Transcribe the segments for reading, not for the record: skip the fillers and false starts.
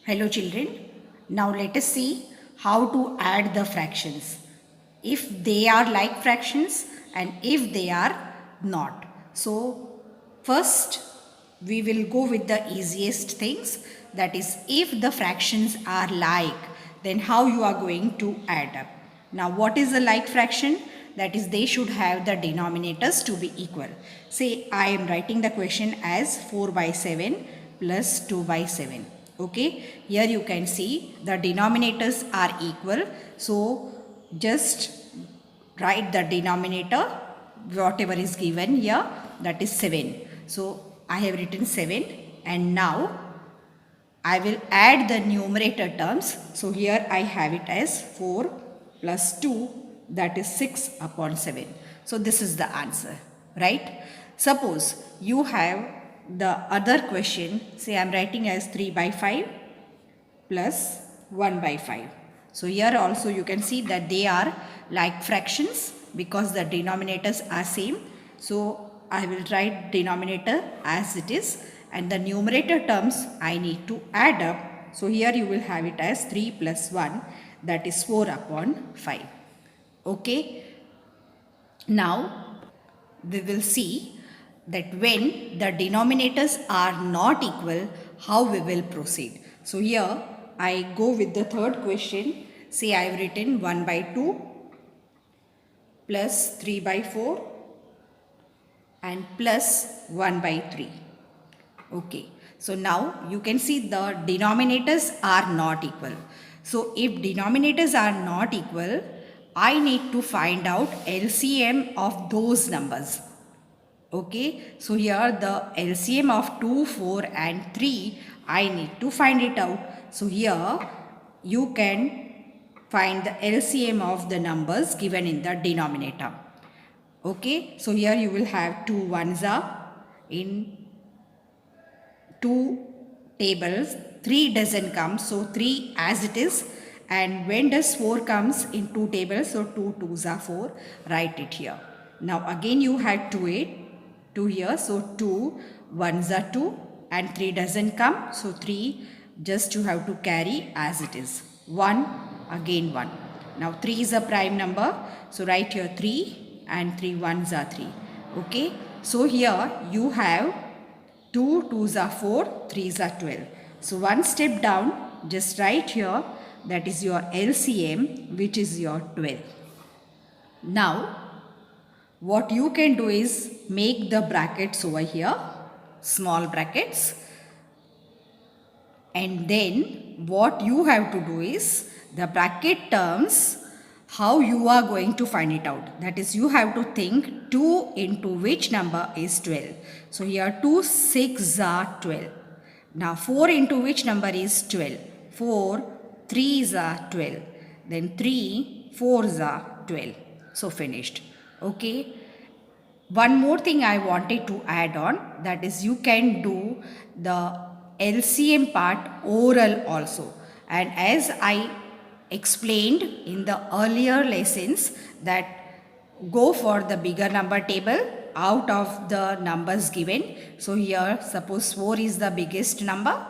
Hello children, now let us see how to add the fractions. If they are like fractions and if they are not. So first we will go with the easiest things, that is if the fractions are like, then how you are going to add up. Now what is a like fraction? That is they should have the denominators to be equal. Say I am writing the question as 4 by 7 plus 2 by 7. Okay, here you can see the denominators are equal. So just write the denominator whatever is given here, that is 7. So I have written 7 and now I will add the numerator terms. So here I have it as 4 plus 2, that is 6 upon 7. So this is the answer, right? Suppose you have the other question, say I am writing as 3 by 5 plus 1 by 5. So here also you can see that they are like fractions because the denominators are same. So I will write denominator as it is and the numerator terms I need to add up. So here you will have it as 3 plus 1, that is 4 upon 5. Okay. Now we will see that when the denominators are not equal, how we will proceed. So here I go with the third question. Say I have written 1 by 2 plus 3 by 4 and plus 1 by 3. Okay. So now you can see the denominators are not equal. So if denominators are not equal, I need to find out LCM of those numbers. Okay, so here the LCM of 2, 4 and 3, I need to find it out. So here you can find the LCM of the numbers given in the denominator. Okay, so here you will have 2 ones are in 2 tables, 3 doesn't come, so 3 as it is. And when does 4 comes in 2 tables, so 2 twos are 4, write it here. Now again you had 2 here, so 2 ones are 2 and 3 doesn't come, so 3 just you have to carry as it is. 1 again 1. Now 3 is a prime number, so write here 3 and 3 ones are 3. Okay, so here you have 2 twos are 4, 3s are 12. So one step down, just write here, that is your LCM, which is your 12. Now what you can do is make the brackets over here, small brackets, and then what you have to do is the bracket terms, how you are going to find it out. That is, you have to think 2 into which number is 12. So here 2 6 are 12. Now 4 into which number is 12? 4 3s are 12. Then 3 4s are 12. So finished. Okay. One more thing I wanted to add on, that is you can do the LCM part oral also. And as I explained in the earlier lessons, that go for the bigger number table out of the numbers given. So here suppose 4 is the biggest number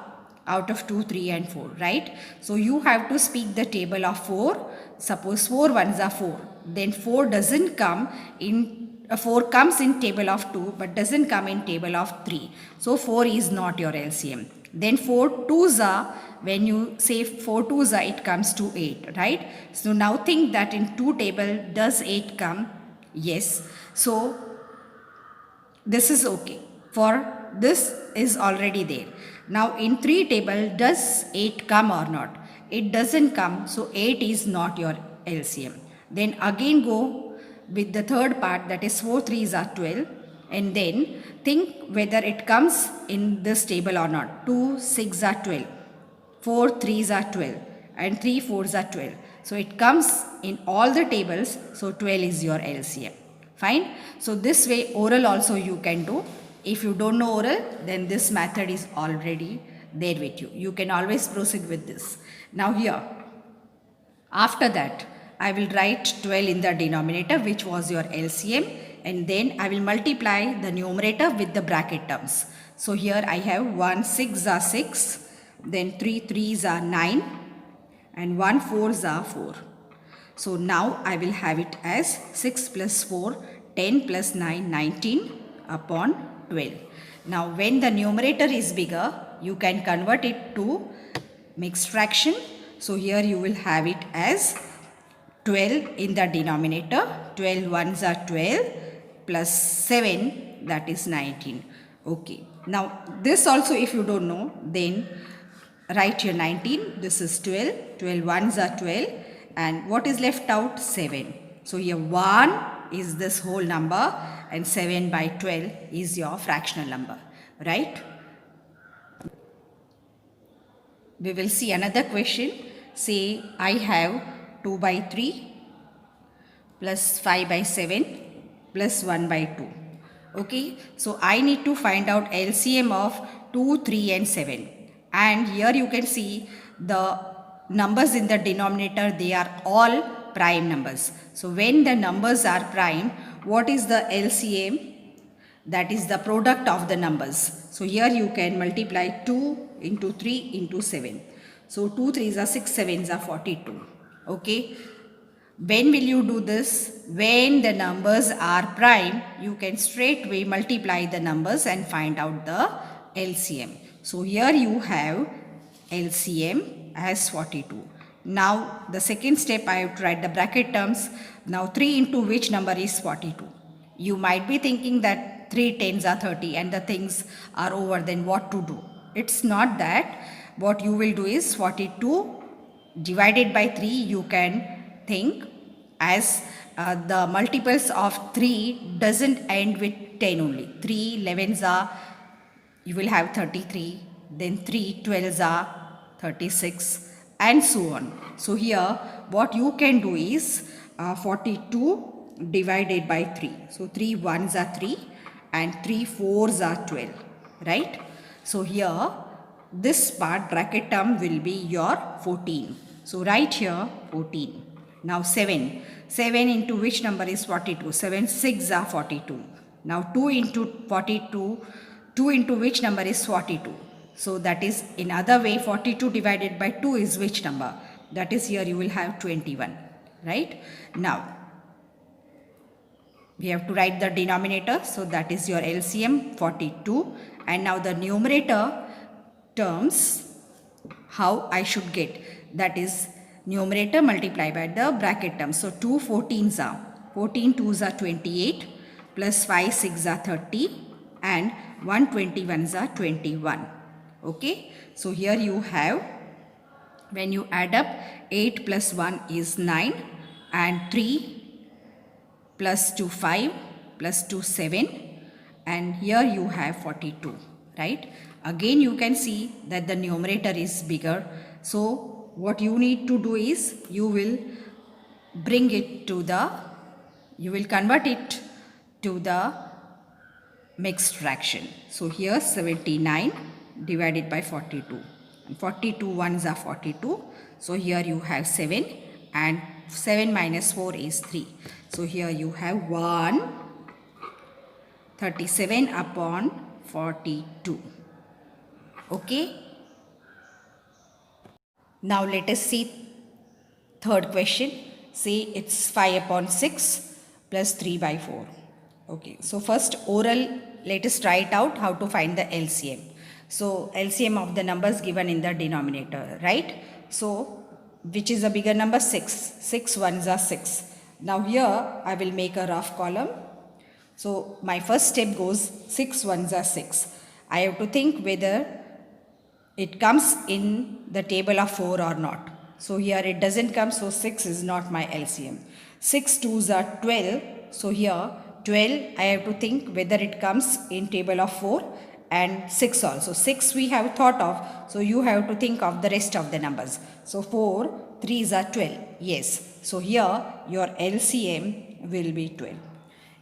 out of 2, 3 and 4, right? So you have to speak the table of 4. Suppose 4 ones are 4. Then 4 doesn't come in, 4 comes in table of 2 but doesn't come in table of 3. So 4 is not your LCM. Then 4 twos are, when you say 4 twos are, it comes to 8, right? So now think that in 2 table, does 8 come? Yes. So this is okay. For this is already there. Now in 3 table, does 8 come or not? It doesn't come. So 8 is not your LCM. Then again go with the third part, that is 4 3s are 12, and then think whether it comes in this table or not. 2 6 are 12, 4 3s are 12 and 3 4s are 12. So it comes in all the tables, so 12 is your LCM. Fine. So this way oral also you can do. If you don't know oral, then this method is already there with you. You can always proceed with this. Now here, after that, I will write 12 in the denominator, which was your LCM, and then I will multiply the numerator with the bracket terms. So here I have 1 6 are 6, then 3 3s are 9, and 1 4s are 4. So now I will have it as 6 plus 4, 10 plus 9, 19 upon 12. Now when the numerator is bigger, you can convert it to mixed fraction. So here you will have it as 12 in the denominator. 12 ones are 12 plus 7, that is 19. Okay. Now this also, if you don't know, then write here 19. This is 12. 12 ones are 12. And what is left out? 7. So here 1 is this whole number and 7 by 12 is your fractional number. Right? We will see another question. Say I have 2 by 3 plus 5 by 7 plus 1 by 2. Okay, so I need to find out LCM of 2, 3 and 7. And here you can see the numbers in the denominator, they are all prime numbers. So when the numbers are prime, what is the LCM? That is the product of the numbers. So here you can multiply 2 into 3 into 7. So 2 3s are 6, 7s are 42. Okay. When will you do this? When the numbers are prime, you can straightway multiply the numbers and find out the LCM. So here you have LCM as 42. Now the second step, I have to write the bracket terms. Now 3 into which number is 42? You might be thinking that 3 tens are 30 and the things are over, then what to do? It's not that. What you will do is 42 divided by 3, you can think as the multiples of 3 doesn't end with 10 only. 3 11s are, you will have 33, then 3 12s are 36 and so on. So here what you can do is 42 divided by 3. So 3 1s are 3 and 3 4s are 12, right? So here this part bracket term will be your 14. So write here 14. Now 7. 7 into which number is 42? 7 6 are 42. Now 2 into 42. 2 into which number is 42? So that is, in other way, 42 divided by 2 is which number? That is, here you will have 21. Right? Now we have to write the denominator. So that is your LCM 42. And now the numerator terms, how I should get, that is numerator multiplied by the bracket term. So 2 14s are, 14 2s are 28 plus 5 6 are 30 and 1 21s are 21. Okay. So here you have, when you add up, 8 plus 1 is 9 and 3 plus 2 5 plus 2 7 and here you have 42. Right. Again you can see that the numerator is bigger. So what you need to do is, you will bring it to the, you will convert it to the mixed fraction. So here 79 divided by 42. And 42 ones are 42. So here you have 7 and 7 minus 4 is 3. So here you have 137 upon 42. Okay. Now let us see third question. Say it's 5 upon 6 plus 3 by 4. Okay. So first oral, let us try it out how to find the LCM. So LCM of the numbers given in the denominator, right? So which is a bigger number? 6. 6 ones are 6. Now here I will make a rough column. So my first step goes 6 ones are 6. I have to think whether it comes in the table of 4 or not. So here it doesn't come, so 6 is not my LCM. 6 2s are 12. So here 12, I have to think whether it comes in table of 4 and 6 also. 6 we have thought of, so you have to think of the rest of the numbers. So 4 3s are 12. Yes. So here your LCM will be 12.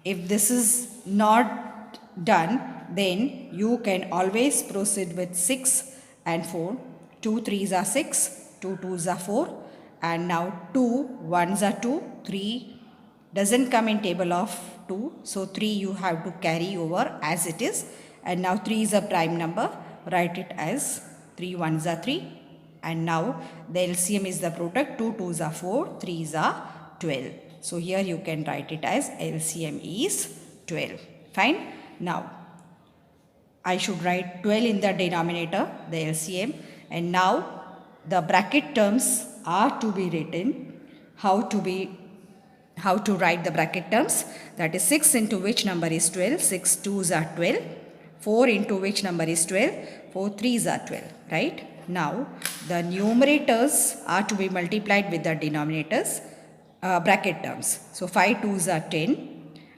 If this is not done, then you can always proceed with 6 and 4. 2 3s are 6, 2 2s are 4 and now 2 1s are 2, 3 doesn't come in table of 2. So 3 you have to carry over as it is, and now 3 is a prime number, write it as 3 ones are 3. And now the LCM is the product. 2 twos are 4, 3s are 12. So here you can write it as LCM is 12. Fine. Now I should write 12 in the denominator, the LCM. And now the bracket terms are to be written. How to write the bracket terms? That is 6 into which number is 12? 6 twos are 12. 4 into which number is 12? 4 threes are 12. Right? Now the numerators are to be multiplied with the denominators, bracket terms. So 5 twos are 10.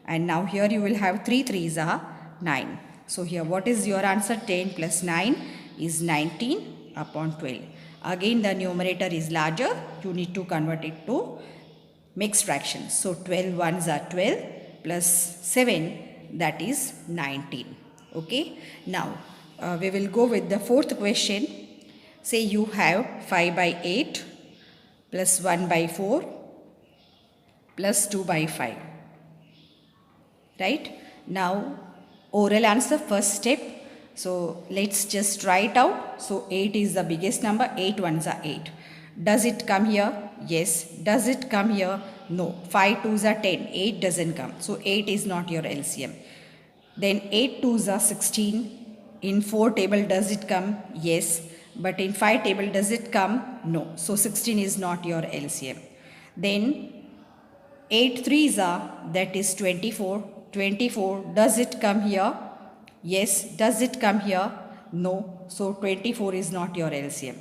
And now here you will have 3 threes are 9. So here what is your answer? 10 plus 9 is 19 upon 12. Again the numerator is larger. You need to convert it to mixed fractions. So 12 ones are 12 plus 7, that is 19. Okay. Now we will go with the fourth question. Say you have 5 by 8 plus 1 by 4 plus 2 by 5. Right? Now oral answer, first step. So let's just write out. So 8 is the biggest number. 8 ones are 8. Does it come here? Yes. Does it come here? No. 5 twos are 10. 8 doesn't come. So 8 is not your LCM. Then 8 twos are 16. In 4 table does it come? Yes. But in 5 table does it come? No. So 16 is not your LCM. Then 8 threes are, that is 24. 24, does it come here? Yes. Does it come here? No. So 24 is not your LCM.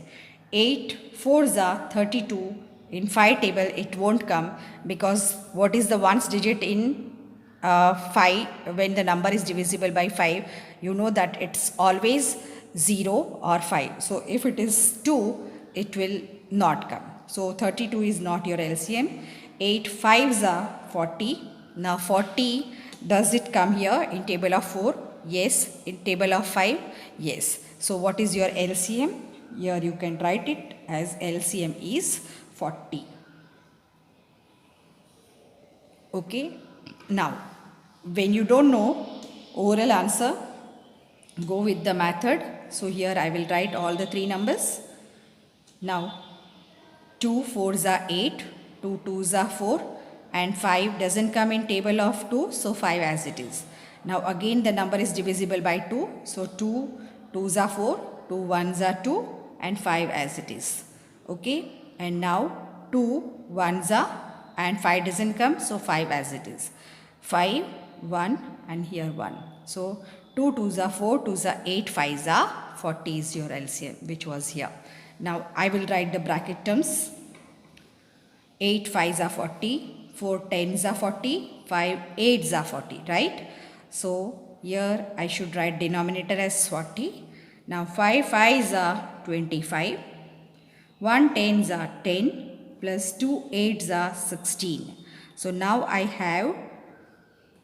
8 fours are 32. In 5 table it won't come, because what is the ones digit in 5 when the number is divisible by 5? You know that it's always 0 or 5. So if it is 2, it will not come. So 32 is not your LCM. 8 fives are 40. Now 40, does it come here in table of 4? Yes. In table of 5? Yes. So what is your LCM? Here you can write it as LCM is 40. Okay. Now when you don't know oral answer, go with the method. So here I will write all the 3 numbers. Now 2 fours are 8, 2 twos are 4, and 5 doesn't come in table of 2, so 5 as it is. Now again the number is divisible by 2, so 2 twos are 4, 2 ones are 2, and 5 as it is. Okay, and now 2 ones are, and 5 doesn't come, so 5 as it is. 5, 1, and here 1. So 2 twos are 4, 2s are 8, 5s are 40 is your LCM, which was here. Now I will write the bracket terms. 8 5s are 40. 4 10s are 40, 5 8s are 40, right? So here I should write denominator as 40. Now 5 5s are 25, 1 10s are 10, plus 2 8s are 16. So now I have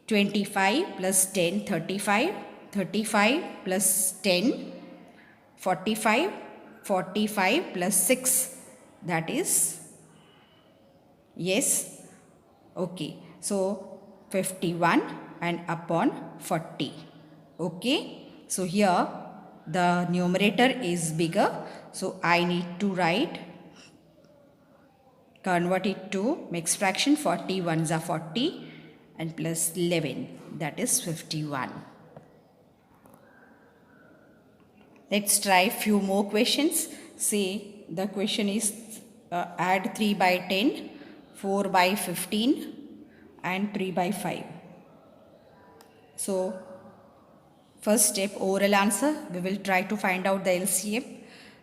25 plus 10, 35, 35 plus 10, 45, 45 plus 6, that is, yes. Okay, so 51 and upon 40. Okay, so here the numerator is bigger, so I need to write, convert it to mixed fraction. 40 ones are 40 and plus 11, that is 51. Let's try few more questions. Say the question is add 3 by 10, 4 by 15 and 3 by 5. So first step, oral answer, we will try to find out the LCM.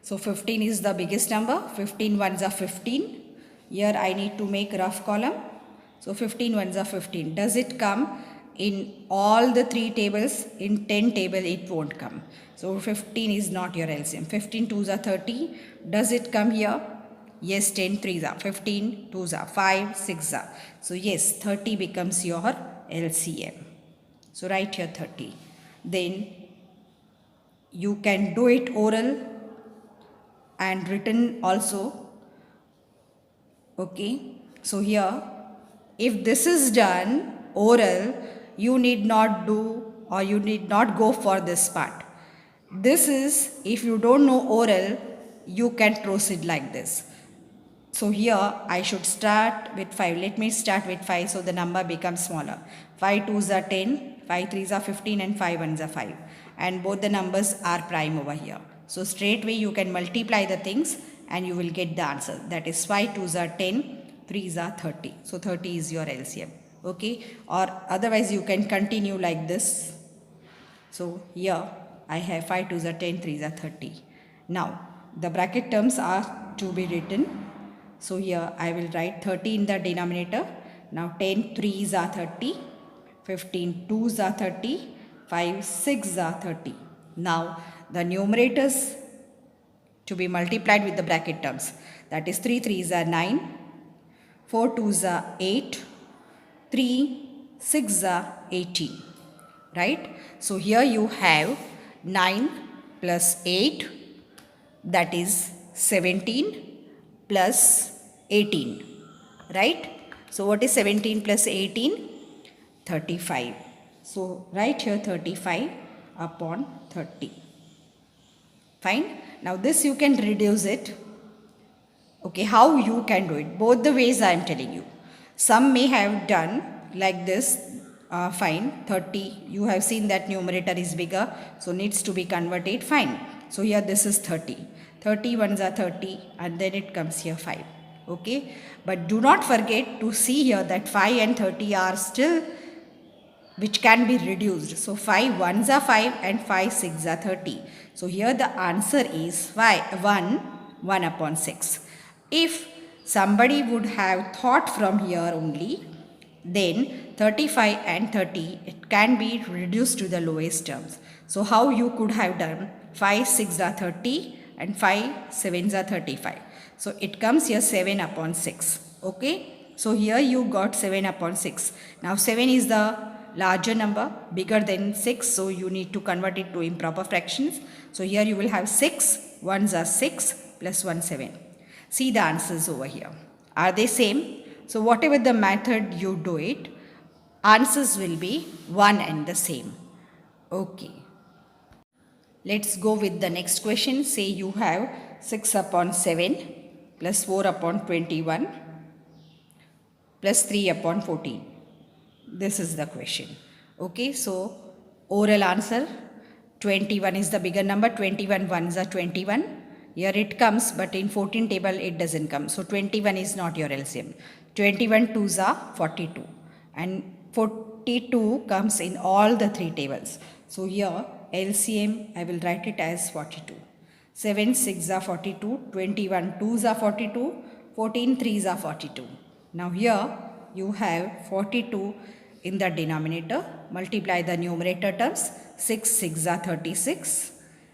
So 15 is the biggest number. 15 ones are 15. Here I need to make rough column. So 15 ones are 15. Does it come in all the 3 tables? In 10 table it won't come. So 15 is not your LCM. 15 twos are 30. Does it come here? Yes, 10 threes are 15, 2s are 5, 6 are. So yes, 30 becomes your LCM. So write here 30. Then you can do it oral and written also. Okay. So here, if this is done oral, you need not do, or you need not go for this part. This is, if you don't know oral, you can proceed like this. So here I should start with 5. Let me start with 5 so the number becomes smaller. 5 2s are 10, 5 3s are 15 and 5 1s are 5. And both the numbers are prime over here. So straight away you can multiply the things and you will get the answer. That is 5 2s are 10, 3s are 30. So 30 is your LCM. Okay. Or otherwise you can continue like this. So here I have 5 2s are 10, 3s are 30. Now the bracket terms are to be written. So here I will write 30 in the denominator. Now 10 3s are 30, 15 2s are 30, 5 6s are 30. Now the numerators to be multiplied with the bracket terms. That is 3 3s are 9, 4 2s are 8, 3 6s are 18. Right? So here you have 9 plus 8, that is 17 plus 18. Right? So what is 17 plus 18? 35. So write here 35 upon 30. Fine. Now this you can reduce it. Okay, how you can do it? Both the ways I am telling you. Some may have done like this. Fine, 30. You have seen that numerator is bigger, so needs to be converted. Fine. So here this is 30. 30 ones are 30 and then it comes here 5. Okay. But do not forget to see here that 5 and 30 are still which can be reduced. So 5 ones are 5 and 5 6 are 30. So here the answer is 1 upon 6. If somebody would have thought from here only, then 35 and 30 it can be reduced to the lowest terms. So how you could have done 5 6 are 30 and 5 7s are 35. So it comes here 7 upon 6. Okay. So here you got 7 upon 6. Now 7 is the larger number, bigger than 6. So you need to convert it to improper fractions. So here you will have 6. 1s are 6 plus 1 7. See the answers over here. Are they same? So whatever the method you do it, answers will be one and the same. Okay. Let's go with the next question. Say you have 6 upon 7 plus 4 upon 21 plus 3 upon 14. This is the question. Okay, so oral answer 21 is the bigger number. 21 ones are 21. Here it comes, but in 14 table it doesn't come. So 21 is not your LCM. 21 twos are 42. And 42 comes in all the three tables. So here LCM I will write it as 42. 7 6 are 42. 21 twos are 42. 14 threes are 42. Now here you have 42 in the denominator. Multiply the numerator terms. 6 6 are 36.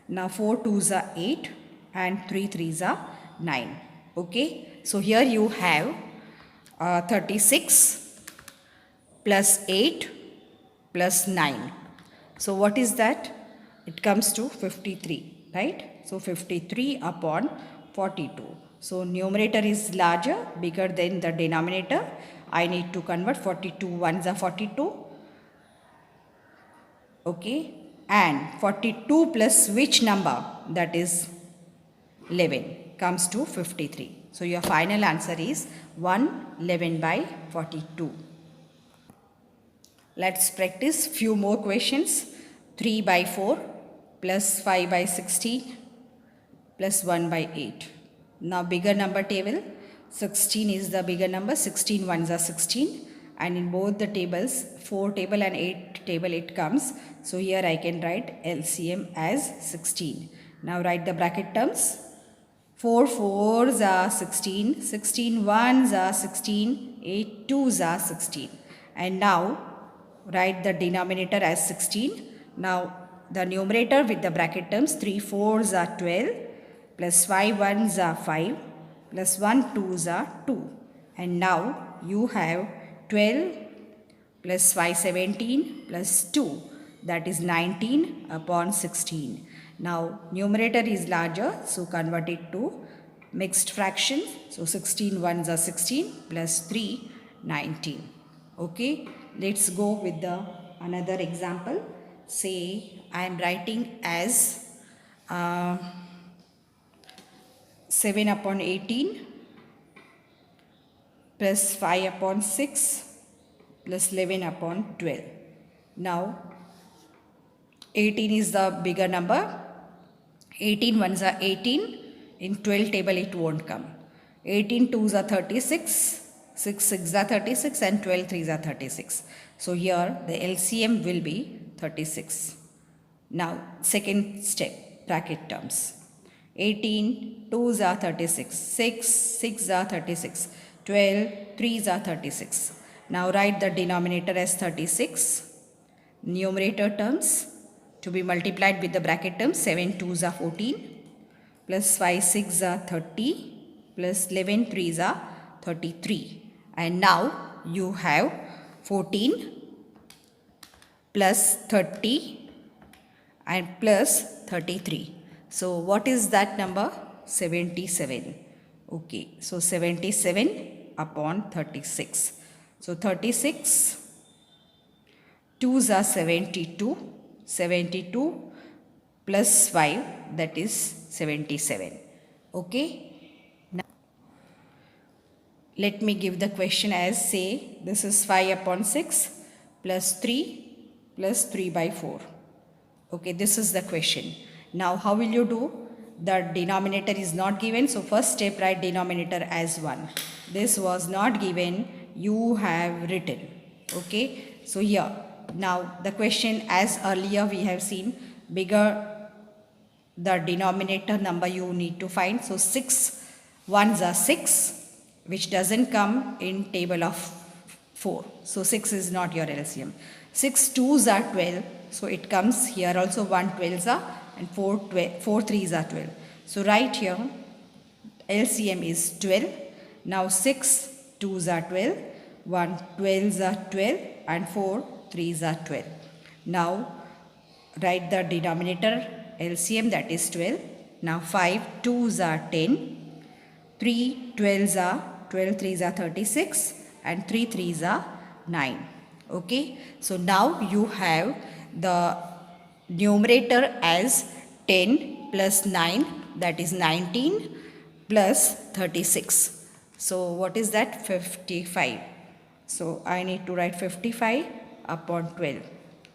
Now 4 2s are 8 and 3 3s are 9. Okay. So here you have 36 plus 8 plus 9. So what is that? It comes to 53, right? So 53 upon 42. So numerator is larger, bigger than the denominator. I need to convert 42 ones are 42. Okay. And 42 plus which number? That is 11 comes to 53. So your final answer is 111 by 42. Let's practice few more questions. 3 by 4 plus 5 by 16 plus 1 by 8. Now bigger number table, 16 is the bigger number, 16 ones are 16, and in both the tables, 4 table and 8 table it comes. So here I can write LCM as 16. Now write the bracket terms. 4 4s are 16, 16 1s are 16, 8 2s are 16. And now write the denominator as 16. Now the numerator with the bracket terms, 3 4s are 12, plus 5 1s are 5, plus 1 2s are 2. And now you have 12 plus 5 17 plus 2, that is 19 upon 16. Now numerator is larger, so convert it to mixed fractions. So 16 ones are 16 plus 3 19. Okay, let's go with the another example. Say I am writing as uh, 7 upon 18 plus 5 upon 6 plus 11 upon 12. Now 18 is the bigger number. 18 ones are 18. In 12 table it won't come. 18 twos are 36, 6 6 are 36 and 12 threes are 36. So here the LCM will be 36. Now second step, bracket terms. 18 twos are 36, 6 6 are 36, 12 threes are 36. Now write the denominator as 36. Numerator terms to be multiplied with the bracket terms. 7 twos are 14 plus 5 6 are 30 plus 11 threes are 33. And now you have 14 plus 30 and plus 33. So what is that number? 77. Okay, so 77 upon 36. So 36 2s are 72, 72 plus 5, that is 77. Okay. Now let me give the question as, say this is 5 upon 6 plus 3 plus 3 by 4. Okay, this is the question. Now how will you do? The denominator is not given, so first step, write denominator as 1. This was not given, you have written. Okay, so here now the question, as earlier we have seen, bigger the denominator number you need to find. So 6 ones are 6, which doesn't come in table of 4. So 6 is not your LCM. 6 twos are 12, so it comes here also. 1 12s are and 4 threes are 12. So right here LCM is 12. Now 6 twos are 12, 1 12s are 12 and 4 threes are 12. Now write the denominator LCM, that is 12. Now 5 twos are 10, 3 12s are 12 threes are 36 and 3 threes are 9. Okay, so now you have the numerator as 10 plus 9, that is 19 plus 36. So what is that? 55. So I need to write 55 upon 12.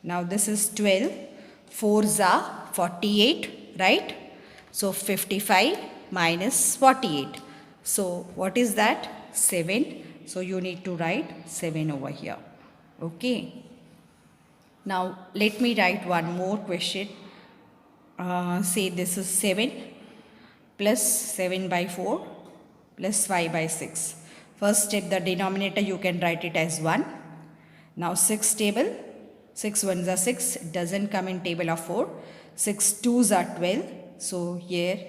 Now this is 12, 4s are 48, right? So 55 minus 48. So what is that? 7. So you need to write 7 over here. Okay. Now let me write one more question. Say this is 7 plus 7 by 4 plus 5 by 6. First step, the denominator you can write it as 1. Now 6 table, 6 ones are 6, it doesn't come in table of 4. 6 twos are 12. So here,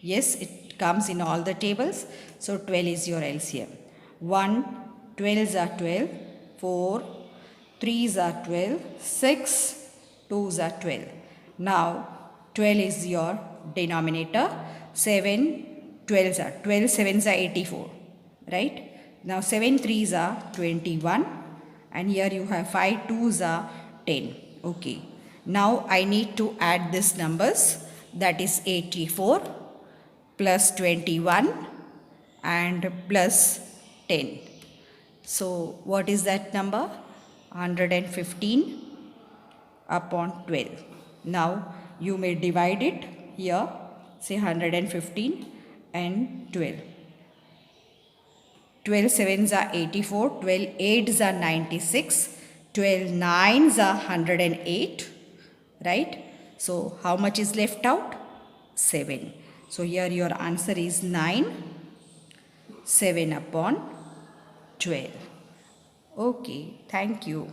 yes, it comes in all the tables. So 12 is your LCM. 1 12s are 12, 4 3s are 12, 6 2s are 12. Now 12 is your denominator. 7 12s are 12, 7s are 84, right? Now 7 3s are 21 and here you have 5 2s are 10. Okay, now I need to add these numbers, that is 84 plus 21 and plus 10. So what is that number? 115 upon 12. Now you may divide it here, say 115 and 12. 12 sevens are 84, 12 eights are 96, 12 nines are 108, right? So how much is left out? 7. So here your answer is 9, 7 upon 12. Okay, thank you.